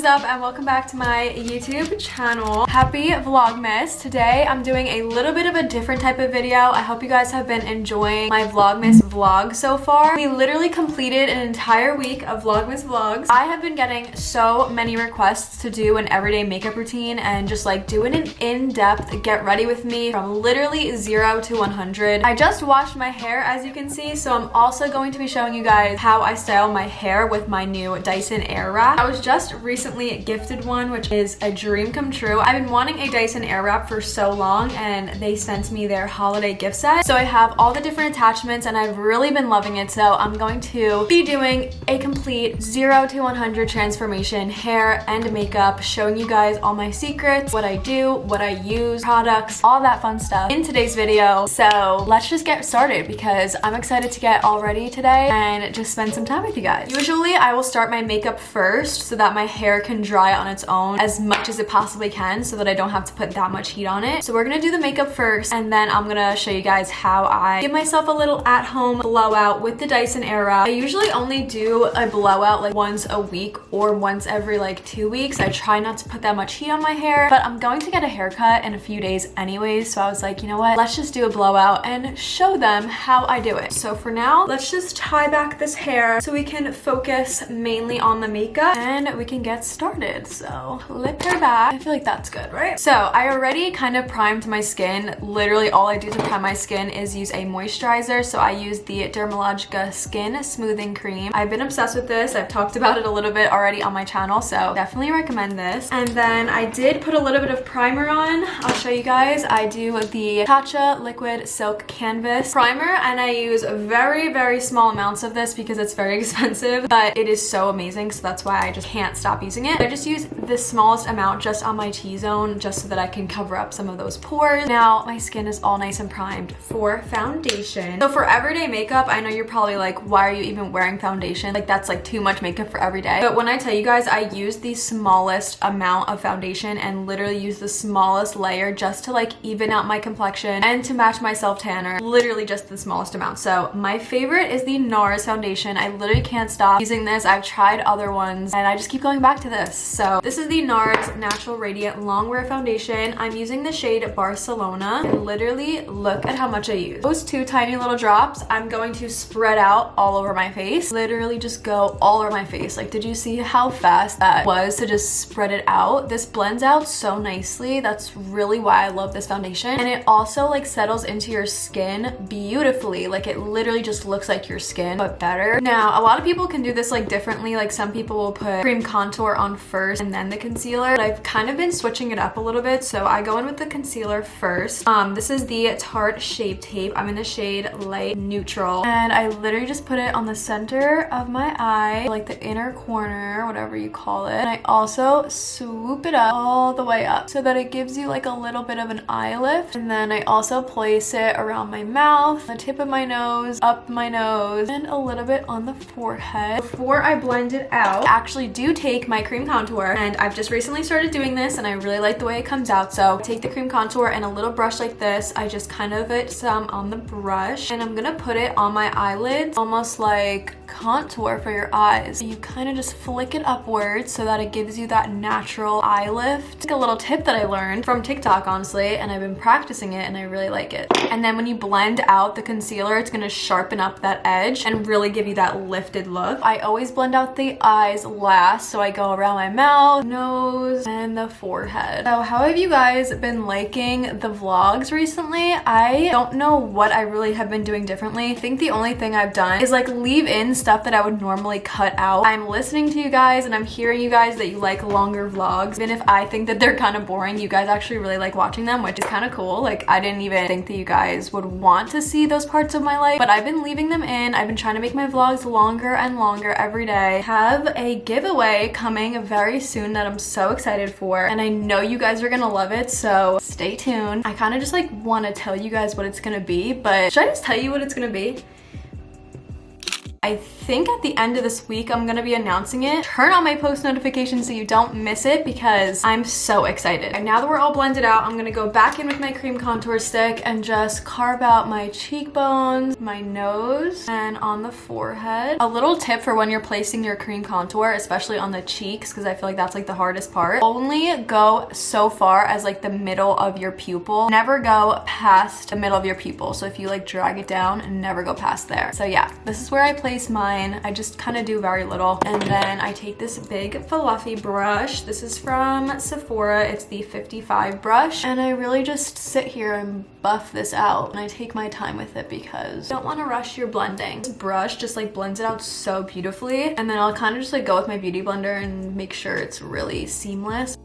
up and welcome back to my YouTube channel. Happy Vlogmas. Today I'm doing a little bit of a different type of video. I hope you guys have been enjoying my Vlogmas vlog so far. We literally completed an entire week of Vlogmas vlogs. I have been getting so many requests to do an everyday makeup routine and just like doing an in-depth get ready with me from literally 0 to 100. I just washed my hair, as you can see, so I'm also going to be showing you guys how I style my hair with my new Dyson AirWrap. I was just recently gifted one, which is a dream come true. I've been wanting a Dyson AirWrap for so long and they sent me their holiday gift set. So I have all the different attachments and I've really been loving it. So I'm going to be doing a complete 0 to 100 transformation, hair and makeup, showing you guys all my secrets, what I do, what I use, products, all that fun stuff in today's video. So let's just get started because I'm excited to get all ready today and just spend some time with you guys. Usually I will start my makeup first so that my hair can dry on its own as much as it possibly can so that I don't have to put that much heat on it. So we're gonna do the makeup first and then I'm gonna show you guys how I give myself a little at-home blowout with the Dyson AirWrap. I usually only do a blowout like once a week or once every like 2 weeks. I try not to put that much heat on my hair, but I'm going to get a haircut in a few days anyways, so I was like, you know what, let's just do a blowout and show them how I do it. So for now, let's just tie back this hair so we can focus mainly on the makeup and we can get started. So clip her back. I feel like that's good, right? So I already kind of primed my skin. Literally all I do to prime my skin is use a moisturizer. So I use the Dermalogica Skin Smoothing Cream. I've been obsessed with this. I've talked about it a little bit already on my channel, so definitely recommend this. And then I did put a little bit of primer on. I'll show you guys. I do the Tatcha Liquid Silk Canvas Primer and I use very small amounts of this because it's very expensive, but it is so amazing, so that's why I just can't stop using it. I just use the smallest amount just on my T-zone just so that I can cover up some of those pores. Now my skin is all nice and primed for foundation. So for everyday makeup, I know you're probably like, why are you even wearing foundation? Like that's like too much makeup for every day. But when I tell you guys, I use the smallest amount of foundation and literally use the smallest layer just to like even out my complexion and to match my self tanner. Literally just the smallest amount. So my favorite is the NARS foundation. I literally can't stop using this. I've tried other ones and I just keep going back to this. So this is the NARS Natural Radiant Longwear Foundation. I'm using the shade Barcelona and literally look at how much I use. Those two tiny little drops, I'm going to spread out all over my face. Literally just go all over my face. Like, did you see how fast that was to just spread it out? This blends out so nicely. That's really why I love this foundation. And it also like settles into your skin beautifully. Like it literally just looks like your skin, but better. Now, a lot of people can do this like differently. Like some people will put cream contour on first and then the concealer. But I've kind of been switching it up a little bit. So I go in with the concealer first. This is the Tarte Shape Tape. I'm in the shade Light Neutral. And I literally just put it on the center of my eye, like the inner corner, whatever you call it. And I also swoop it up all the way up so that it gives you like a little bit of an eye lift. And then I also place it around my mouth, the tip of my nose, up my nose, and a little bit on the forehead. Before I blend it out, I actually do take my cream contour, and I've just recently started doing this and I really like the way it comes out. So take the cream contour and a little brush like this. I just kind of put some on the brush and I'm gonna put it on my eyelids, almost like contour for your eyes. You kind of just flick it upwards so that it gives you that natural eye lift. It's like a little tip that I learned from TikTok, honestly, and I've been practicing it and I really like it. And then when you blend out the concealer, it's gonna sharpen up that edge and really give you that lifted look. I always blend out the eyes last, so I go around my mouth, nose, and the forehead. So how have you guys been liking the vlogs recently? I don't know what I really have been doing differently. I think the only thing I've done is like leave in stuff that I would normally cut out. I'm listening to you guys and I'm hearing you guys that you like longer vlogs. Even if I think that they're kind of boring, you guys actually really like watching them, which is kind of cool. Like I didn't even think that you guys would want to see those parts of my life, but I've been leaving them in. I've been trying to make my vlogs longer and longer every day. Have a giveaway coming very soon that I'm so excited for, and I know you guys are gonna love it, so stay tuned. I kind of just like want to tell you guys what it's gonna be, but should I just tell you what it's gonna be? I think at the end of this week, I'm gonna be announcing it. Turn on my post notifications so you don't miss it because I'm so excited. And now that we're all blended out, I'm gonna go back in with my cream contour stick and just carve out my cheekbones, my nose, and on the forehead. A little tip for when you're placing your cream contour, especially on the cheeks, because I feel like that's like the hardest part. Only go so far as like the middle of your pupil. Never go past the middle of your pupil. So if you like drag it down, never go past there. So yeah, this is where I place mine. I just kind of do very little. And then I take this big fluffy brush. This is from Sephora. It's the 55 brush. And I really just sit here and buff this out. And I take my time with it because you don't want to rush your blending. This brush just like blends it out so beautifully. And then I'll kind of just like go with my beauty blender and make sure it's really seamless.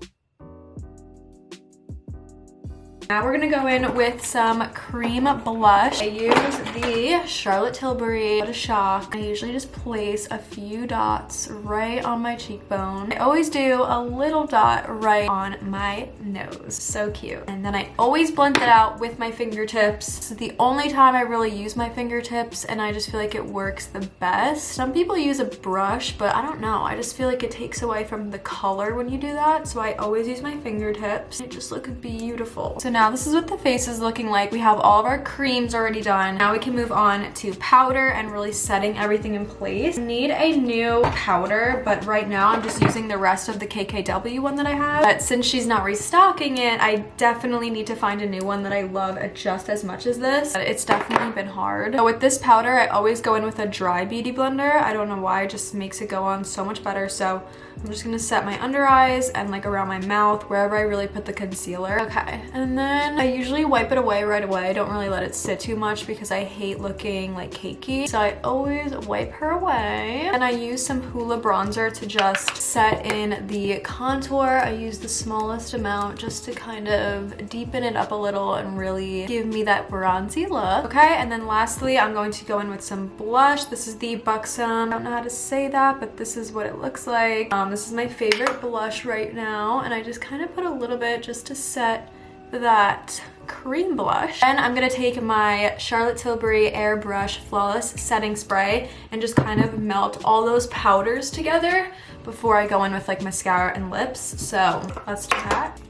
Now we're gonna go in with some cream blush. I use the Charlotte Tilbury What a Shock. I usually just place a few dots right on my cheekbone. I always do a little dot right on my nose. So cute. And then I always blend it out with my fingertips. This is the only time I really use my fingertips, and I just feel like it works the best. Some people use a brush, but I don't know. I just feel like it takes away from the color when you do that. So I always use my fingertips. It just looks beautiful. So now this is what the face is looking like. We have all of our creams already done. Now we can move on to powder and really setting everything in place. I need a new powder, but right now I'm just using the rest of the KKW one that I have. But since she's not restocking it, I definitely need to find a new one that I love just as much as this. But it's definitely been hard. So with this powder, I always go in with a dry beauty blender. I don't know why, it just makes it go on so much better. So I'm just gonna set my under eyes and like around my mouth, wherever I really put the concealer. Okay, and then I usually wipe it away right away. I don't really let it sit too much because I hate looking like cakey. So I always wipe her away. And I use some Hoola bronzer to just set in the contour. I use the smallest amount just to kind of deepen it up a little and really give me that bronzy look. Okay, and then lastly, I'm going to go in with some blush. This is the Buxom. I don't know how to say that, but this is what it looks like. This is my favorite blush right now, and I just kind of put a little bit just to set that cream blush. And I'm gonna take my Charlotte Tilbury Airbrush Flawless Setting Spray and just kind of melt all those powders together before I go in with like mascara and lips. So let's do that.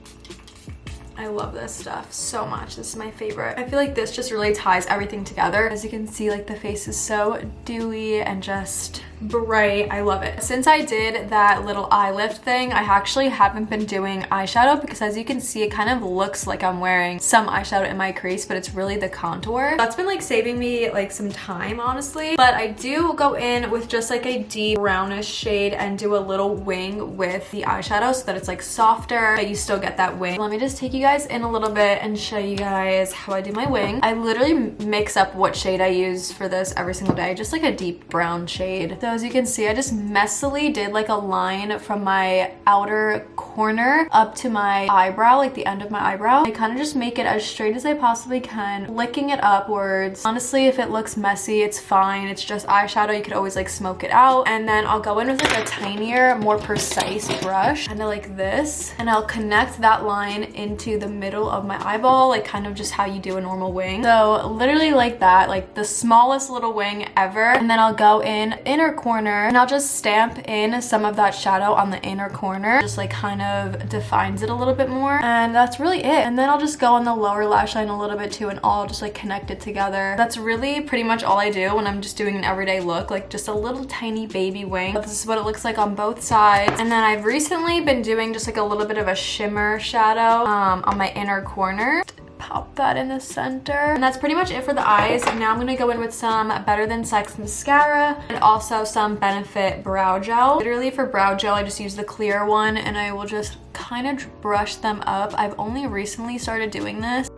I love this stuff so much. This is my favorite. I feel like this just really ties everything together. As you can see, like the face is so dewy and just bright. I love it. Since I did that little eye lift thing, I actually haven't been doing eyeshadow because as you can see, it kind of looks like I'm wearing some eyeshadow in my crease, but it's really the contour. That's been like saving me like some time, honestly. But I do go in with just like a deep brownish shade and do a little wing with the eyeshadow so that it's like softer, but you still get that wing. Let me just take you guys in a little bit and show you guys how I do my wing. I literally mix up what shade I use for this every single day, just like a deep brown shade. So as you can see, I just messily did like a line from my outer corner up to my eyebrow, like the end of my eyebrow. I kind of just make it as straight as I possibly can, licking it upwards. Honestly, if it looks messy, it's fine. It's just eyeshadow. You could always like smoke it out. And then I'll go in with like a tinier, more precise brush, kind of like this. And I'll connect that line into the middle of my eyeball, like kind of just how you do a normal wing. So literally like that, like the smallest little wing ever. And then I'll go in inner corner and I'll just stamp in some of that shadow on the inner corner, just like kind of defines it a little bit more. And that's really it. And then I'll just go on the lower lash line a little bit too, and all just like connect it together. That's really pretty much all I do when I'm just doing an everyday look, like just a little tiny baby wing. But this is what it looks like on both sides. And then I've recently been doing just like a little bit of a shimmer shadow on my inner corner. Pop that in the center, and that's pretty much it for the eyes. And now I'm gonna go in with some Better Than Sex mascara and also some Benefit brow gel. Literally for brow gel, I just use the clear one and I will just kind of brush them up. I've only recently started doing this.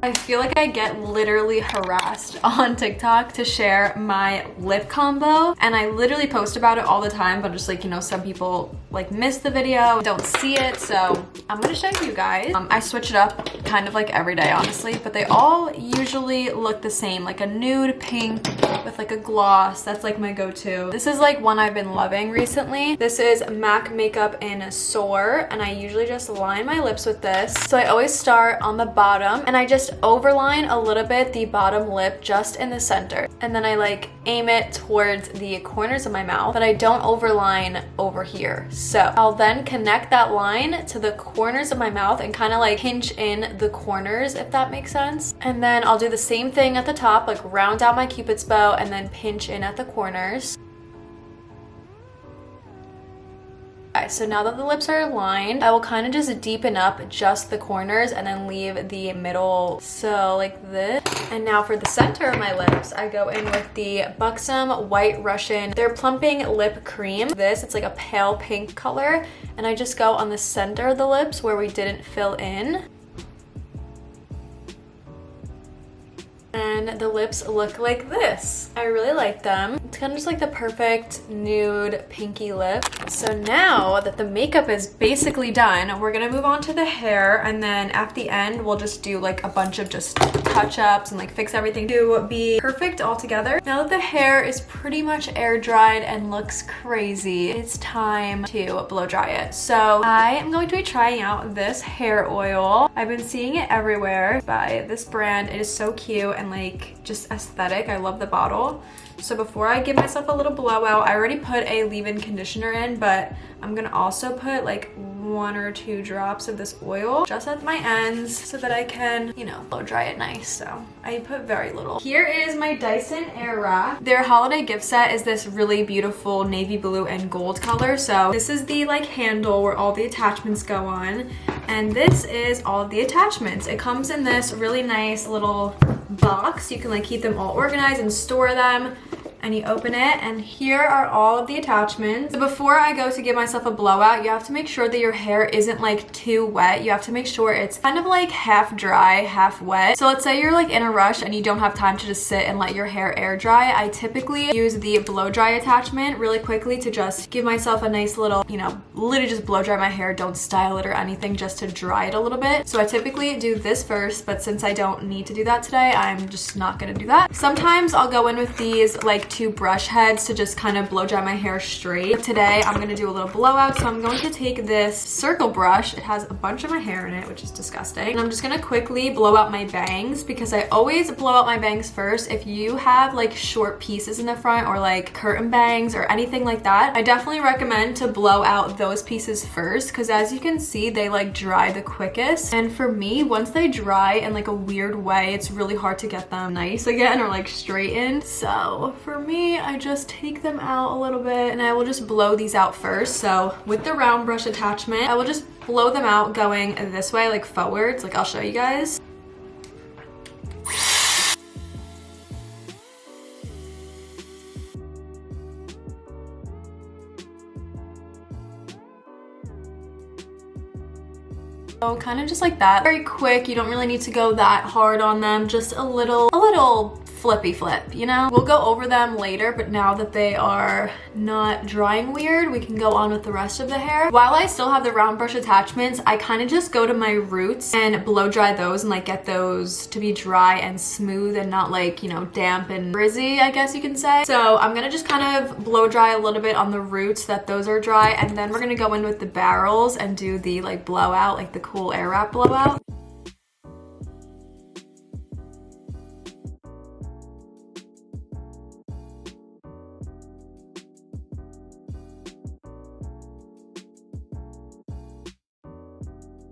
I feel like I get literally harassed on TikTok to share my lip combo, and I literally post about it all the time, but just like, you know, some people like miss the video, don't see it, so I'm gonna show you guys. I switch it up kind of like every day, honestly, but they all usually look the same, like a nude pink with like a gloss. That's like my go-to. This is like one I've been loving recently. This is MAC Makeup in Soar, and I usually just line my lips with this. So I always start on the bottom and I just overline a little bit the bottom lip just in the center, and then I like aim it towards the corners of my mouth, but I don't overline over here. So I'll then connect that line to the corners of my mouth and kind of like pinch in the corners, if that makes sense. And then I'll do the same thing at the top, like round out my Cupid's bow and then pinch in at the corners. Okay, so now that the lips are lined, I will kind of just deepen up just the corners and then leave the middle, so like this. And now for the center of my lips, I go in with the Buxom White Russian, their Plumping Lip Cream. It's like a pale pink color, and I just go on the center of the lips where we didn't fill in. And the lips look like this. I really like them. It's kind of just like the perfect nude pinky lip. So now that the makeup is basically done, we're gonna move on to the hair, and then at the end we'll just do like a bunch of just touch-ups and like fix everything to be perfect all together. Now that the hair is pretty much air dried and looks crazy, it's time to blow dry it. So I am going to be trying out this hair oil. I've been seeing it everywhere by this brand. It is so cute and like just aesthetic. I love the bottle. So before I give myself a little blowout, I already put a leave-in conditioner in, but I'm gonna also put like 1 or 2 drops of this oil just at my ends so that I can, you know, blow dry it nice. So I put very little. Here is my Dyson AirWrap. Their holiday gift set is this really beautiful navy blue and gold color. So this is the like handle where all the attachments go on, and this is all of the attachments. It comes in this really nice little box. You can like keep them all organized and store them. And you open it, and here are all of the attachments. So before I go to give myself a blowout, you have to make sure that your hair isn't like too wet. You have to make sure it's kind of like half dry, half wet. So let's say you're like in a rush and you don't have time to just sit and let your hair air dry. I typically use the blow dry attachment really quickly to just give myself a nice little, you know, literally just blow dry my hair. Don't style it or anything, just to dry it a little bit. So I typically do this first, but since I don't need to do that today, I'm just not gonna do that. Sometimes I'll go in with these like 2 brush heads to just kind of blow dry my hair straight. Today I'm gonna do a little blowout, so I'm going to take this circle brush. It has a bunch of my hair in it, which is disgusting, and I'm just gonna quickly blow out my bangs, because I always blow out my bangs first. If you have like short pieces in the front or like curtain bangs or anything like that, I definitely recommend to blow out those pieces first, because as you can see, they like dry the quickest. And for me, once they dry in like a weird way, it's really hard to get them nice again or like straightened. So for me, I just take them out a little bit, and I will just blow these out first. So with the round brush attachment, I will just blow them out going this way, like forwards. Like I'll show you guys. So kind of just like that. Very quick. You don't really need to go that hard on them. Just a little flippy flip, you know? We'll go over them later, but now that they are not drying weird, we can go on with the rest of the hair. While I still have the round brush attachments, I kind of just go to my roots and blow dry those and like get those to be dry and smooth and not like, you know, damp and frizzy, I guess you can say. So I'm gonna just kind of blow dry a little bit on the roots so that those are dry, and then we're gonna go in with the barrels and do the like blowout, like the cool AirWrap blowout.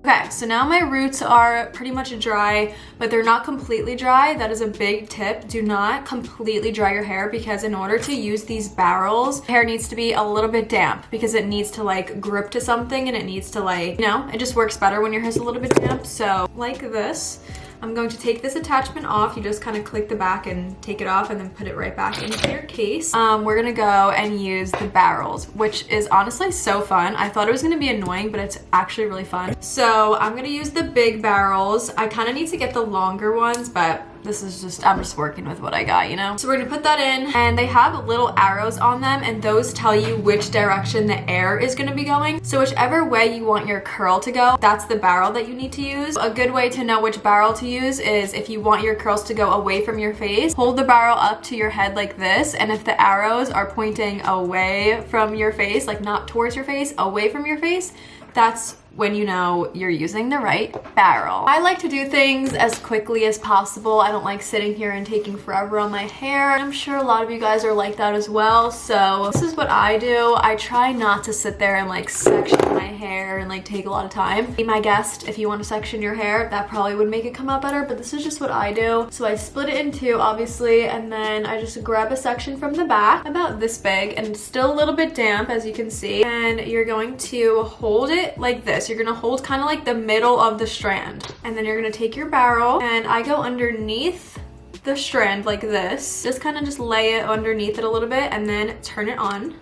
Okay, so now my roots are pretty much dry, but they're not completely dry. That is a big tip. Do not completely dry your hair, because in order to use these barrels, hair needs to be a little bit damp, because it needs to like grip to something, and it needs to like, you know, it just works better when your hair's a little bit damp. So like this. I'm going to take this attachment off. You just kind of click the back and take it off and then put it right back into your case. We're gonna go and use the barrels, which is honestly so fun. I thought it was gonna be annoying, but it's actually really fun. So I'm gonna use the big barrels. I kind of need to get the longer ones, but I'm just working with what I got, you know? So we're gonna put that in, and they have little arrows on them, and those tell you which direction the air is gonna be going. So whichever way you want your curl to go, that's the barrel that you need to use. A good way to know which barrel to use is if you want your curls to go away from your face, hold the barrel up to your head like this, and if the arrows are pointing away from your face, like not towards your face, away from your face, that's when you know you're using the right barrel. I like to do things as quickly as possible. I don't like sitting here and taking forever on my hair. I'm sure a lot of you guys are like that as well. So this is what I do. I try not to sit there and like section my hair and like take a lot of time. Be my guest if you want to section your hair. That probably would make it come out better, but this is just what I do. So I split it in two, obviously, and then I just grab a section from the back about this big, and it's still a little bit damp, as you can see, and you're going to hold it like this. You're gonna hold kind of like the middle of the strand, and then you're gonna take your barrel, and I go underneath the strand like this. Just kind of just lay it underneath it a little bit, and then turn it on. And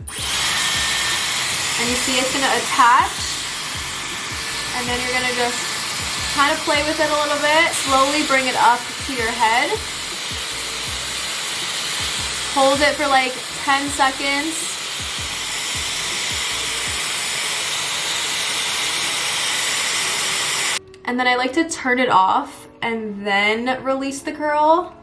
you see it's gonna attach, and then you're gonna just kind of play with it a little bit. Slowly bring it up to your head. Hold it for like 10 seconds. And then I like to turn it off and then release the curl.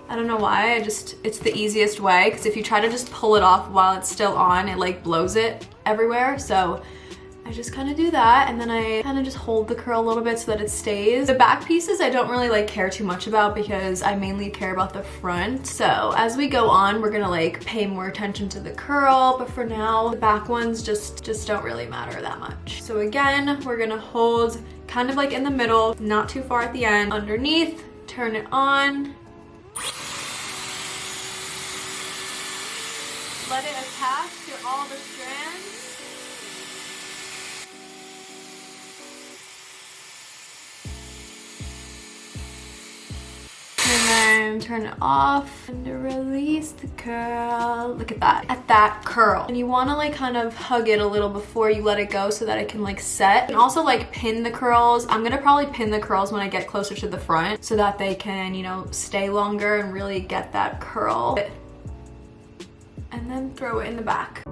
I don't know why, it's the easiest way, because if you try to just pull it off while it's still on, it like blows it everywhere. So I just kind of do that, and then I kind of just hold the curl a little bit so that it stays. The back pieces I don't really like care too much about, because I mainly care about the front. So as we go on, we're gonna like pay more attention to the curl, but for now, the back ones just don't really matter that much. So again, we're gonna hold kind of like in the middle, not too far at the end, underneath, turn it on. Let it attach to all the strands. And then turn it off and release the curl. Look at that curl. And you wanna like kind of hug it a little before you let it go so that it can like set. And also like pin the curls. I'm gonna probably pin the curls when I get closer to the front so that they can, you know, stay longer and really get that curl. And then throw it in the back.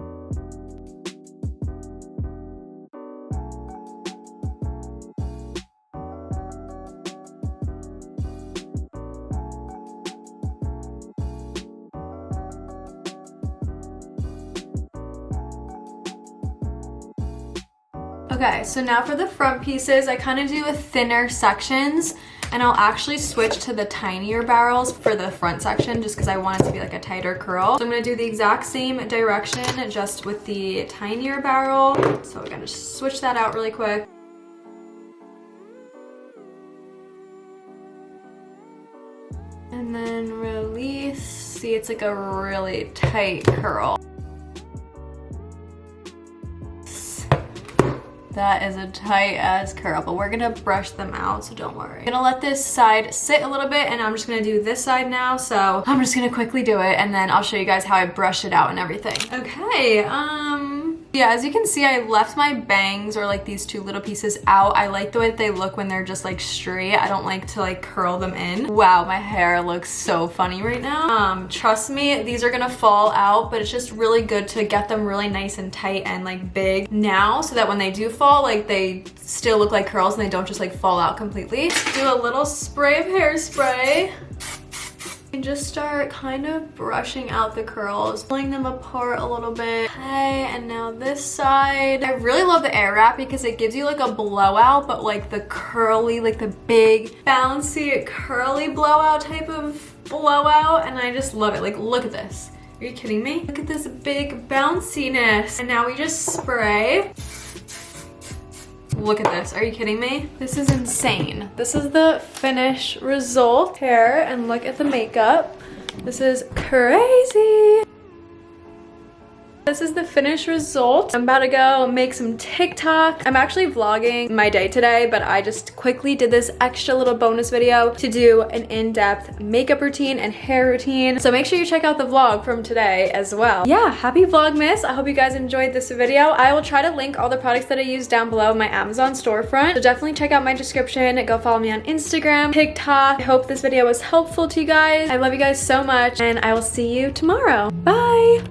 Okay, so now for the front pieces, I kind of do a thinner sections, and I'll actually switch to the tinier barrels for the front section just because I want it to be like a tighter curl. So I'm gonna do the exact same direction just with the tinier barrel. So we're gonna switch that out really quick. And then release. See, it's like a really tight curl. That is a tight ass curl, but we're gonna brush them out, so don't worry. I'm gonna let this side sit a little bit, and I'm just gonna do this side now. So I'm just gonna quickly do it, and then I'll show you guys how I brush it out and everything. Okay, yeah, as you can see, I left my bangs, or like these two little pieces, out. I like the way that they look when they're just like straight. I don't like to like curl them in. Wow, my hair looks so funny right now. Trust me, these are gonna fall out, but it's just really good to get them really nice and tight and like big now, so that when they do fall, like they still look like curls and they don't just like fall out completely. Do a little spray of hairspray. And just start kind of brushing out the curls, pulling them apart a little bit. Okay, and now this side. I really love the AirWrap because it gives you like a blowout, but like the curly, like the big, bouncy, curly blowout type of blowout, and I just love it. Like, look at this. Are you kidding me? Look at this big bounciness. And now we just spray. Look at this, are you kidding me? This is insane. This is the finished result hair, and look at the makeup. This is crazy. This is the finished result. I'm about to go make some TikTok. I'm actually vlogging my day today, but I just quickly did this extra little bonus video to do an in-depth makeup routine and hair routine. So make sure you check out the vlog from today as well. Yeah, happy Vlogmas. I hope you guys enjoyed this video. I will try to link all the products that I use down below in my Amazon storefront. So definitely check out my description. Go follow me on Instagram, TikTok. I hope this video was helpful to you guys. I love you guys so much, and I will see you tomorrow. Bye.